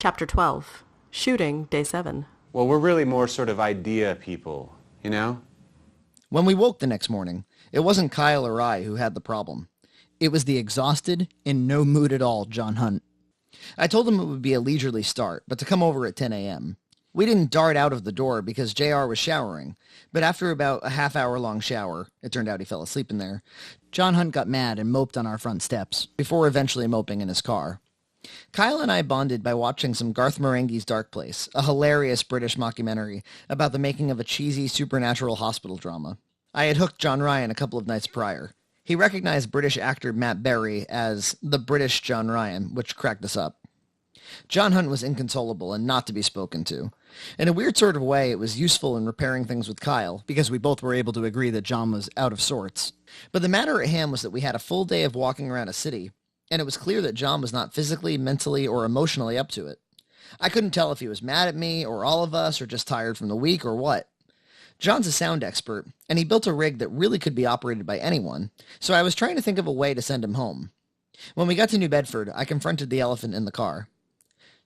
Chapter 12. Shooting, Day 7. Well, we're really more sort of idea people, you know? When we woke the next morning, it wasn't Kyle or I who had the problem. It was the exhausted, in no mood at all, John Hunt. I told him it would be a leisurely start, but to come over at 10 a.m. We didn't dart out of the door because JR was showering, but after about a half-hour-long shower, it turned out he fell asleep in there, John Hunt got mad and moped on our front steps, before eventually moping in his car. Kyle and I bonded by watching some Garth Marenghi's Dark Place, a hilarious British mockumentary about the making of a cheesy supernatural hospital drama. I had hooked John Ryan a couple of nights prior. He recognized British actor Matt Berry as the British John Ryan, which cracked us up. John Hunt was inconsolable and not to be spoken to. In a weird sort of way, it was useful in repairing things with Kyle, because we both were able to agree that John was out of sorts. But the matter at hand was that we had a full day of walking around a city, and it was clear that John was not physically, mentally, or emotionally up to it. I couldn't tell if he was mad at me, or all of us, or just tired from the week, or what. John's a sound expert, and he built a rig that really could be operated by anyone, so I was trying to think of a way to send him home. When we got to New Bedford, I confronted the elephant in the car.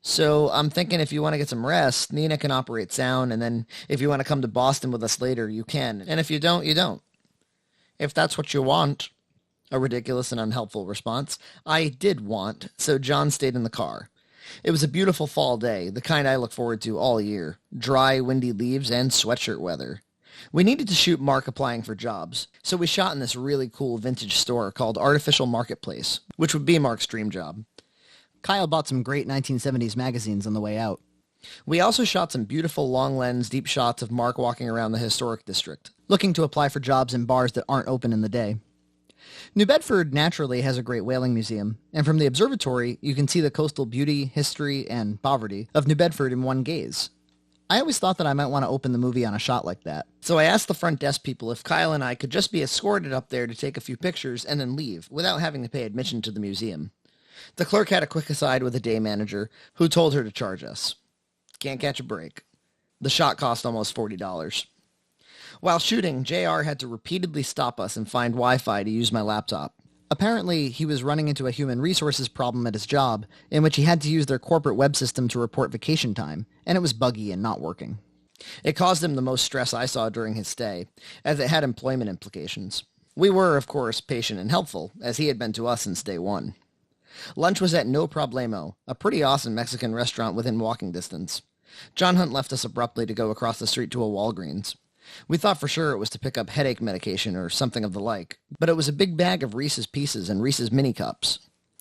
So I'm thinking if you want to get some rest, Nina can operate sound, and then if you want to come to Boston with us later, you can, and if you don't, you don't. If that's what you want. A ridiculous and unhelpful response. I did want, so John stayed in the car. It was a beautiful fall day, the kind I look forward to all year. Dry, windy leaves and sweatshirt weather. We needed to shoot Mark applying for jobs, so we shot in this really cool vintage store called Artificial Marketplace, which would be Mark's dream job. Kyle bought some great 1970s magazines on the way out. We also shot some beautiful long-lens deep shots of Mark walking around the historic district, looking to apply for jobs in bars that aren't open in the day. New Bedford naturally has a great whaling museum, and from the observatory, you can see the coastal beauty, history, and poverty of New Bedford in one gaze. I always thought that I might want to open the movie on a shot like that, so I asked the front desk people if Kyle and I could just be escorted up there to take a few pictures and then leave, without having to pay admission to the museum. The clerk had a quick aside with the day manager, who told her to charge us. Can't catch a break. The shot cost almost $40. While shooting, JR had to repeatedly stop us and find Wi-Fi to use my laptop. Apparently, he was running into a human resources problem at his job, in which he had to use their corporate web system to report vacation time, and it was buggy and not working. It caused him the most stress I saw during his stay, as it had employment implications. We were, of course, patient and helpful, as he had been to us since day one. Lunch was at No Problemo, a pretty awesome Mexican restaurant within walking distance. John Hunt left us abruptly to go across the street to a Walgreens. We thought for sure it was to pick up headache medication or something of the like, but it was a big bag of Reese's Pieces and Reese's Mini Cups.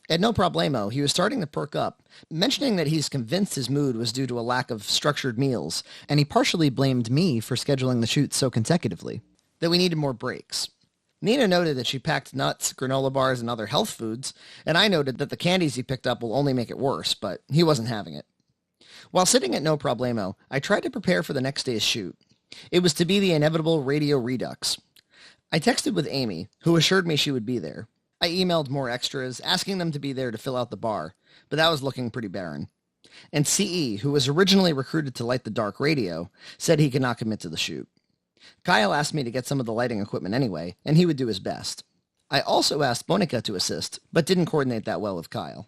At No Problemo, he was starting to perk up, mentioning that he's convinced his mood was due to a lack of structured meals, and he partially blamed me for scheduling the shoot so consecutively, that we needed more breaks. Nina noted that she packed nuts, granola bars, and other health foods, and I noted that the candies he picked up will only make it worse, but he wasn't having it. While sitting at No Problemo, I tried to prepare for the next day's shoot. It was to be the inevitable radio redux. I texted with Amy, who assured me she would be there. I emailed more extras, asking them to be there to fill out the bar, but that was looking pretty barren. And CE, who was originally recruited to light the dark radio, said he could not commit to the shoot. Kyle asked me to get some of the lighting equipment anyway, and he would do his best. I also asked Bonica to assist, but didn't coordinate that well with Kyle.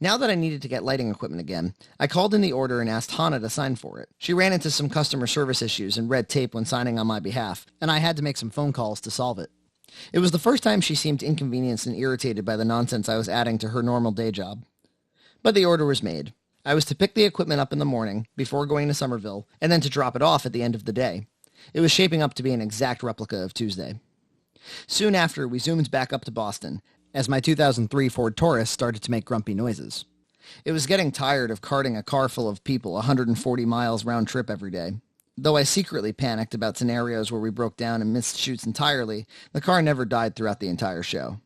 Now that I needed to get lighting equipment again, I called in the order and asked Hannah to sign for it. She ran into some customer service issues and red tape when signing on my behalf, and I had to make some phone calls to solve it. It was the first time she seemed inconvenienced and irritated by the nonsense I was adding to her normal day job. But the order was made. I was to pick the equipment up in the morning, before going to Somerville, and then to drop it off at the end of the day. It was shaping up to be an exact replica of Tuesday. Soon after, we zoomed back up to Boston, as my 2003 Ford Taurus started to make grumpy noises. It was getting tired of carting a car full of people 140 miles round trip every day. Though I secretly panicked about scenarios where we broke down and missed shoots entirely, the car never died throughout the entire show.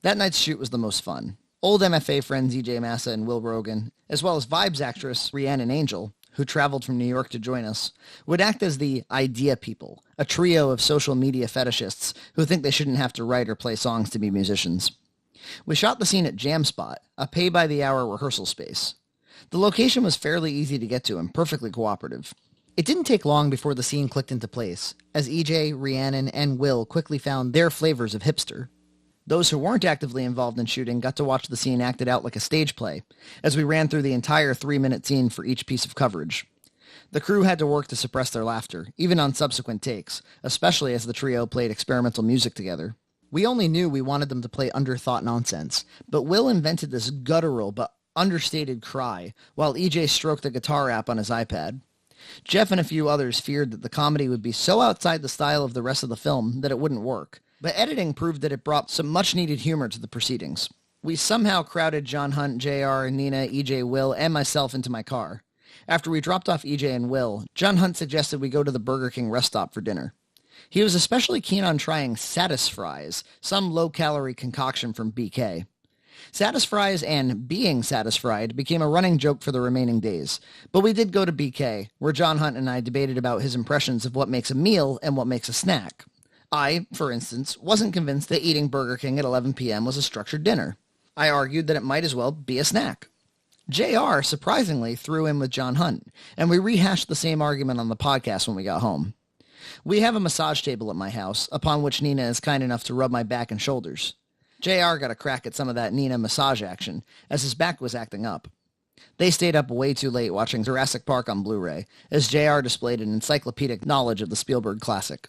That night's shoot was the most fun. Old MFA friends E.J. Massa and Will Rogan, as well as Vibes actress Rhiannon Angel, who traveled from New York to join us, would act as the idea people, a trio of social media fetishists who think they shouldn't have to write or play songs to be musicians. We shot the scene at Jam Spot, a pay-by-the-hour rehearsal space. The location was fairly easy to get to and perfectly cooperative. It didn't take long before the scene clicked into place, as EJ, Rhiannon, and Will quickly found their flavors of hipster. Those who weren't actively involved in shooting got to watch the scene acted out like a stage play, as we ran through the entire 3-minute scene for each piece of coverage. The crew had to work to suppress their laughter, even on subsequent takes, especially as the trio played experimental music together. We only knew we wanted them to play underthought nonsense, but Will invented this guttural but understated cry, while EJ stroked the guitar app on his iPad. Geoff and a few others feared that the comedy would be so outside the style of the rest of the film that it wouldn't work, but editing proved that it brought some much-needed humor to the proceedings. We somehow crowded John Hunt, JR, Nina, EJ, Will, and myself into my car. After we dropped off EJ and Will, John Hunt suggested we go to the Burger King rest stop for dinner. He was especially keen on trying Satisfries, some low-calorie concoction from BK. Satisfries and being satisfied became a running joke for the remaining days, but we did go to BK, where John Hunt and I debated about his impressions of what makes a meal and what makes a snack. I, for instance, wasn't convinced that eating Burger King at 11 p.m. was a structured dinner. I argued that it might as well be a snack. JR surprisingly threw in with John Hunt, and we rehashed the same argument on the podcast when we got home. We have a massage table at my house, upon which Nina is kind enough to rub my back and shoulders. JR got a crack at some of that Nina massage action, as his back was acting up. They stayed up way too late watching Jurassic Park on Blu-ray, as JR displayed an encyclopedic knowledge of the Spielberg classic.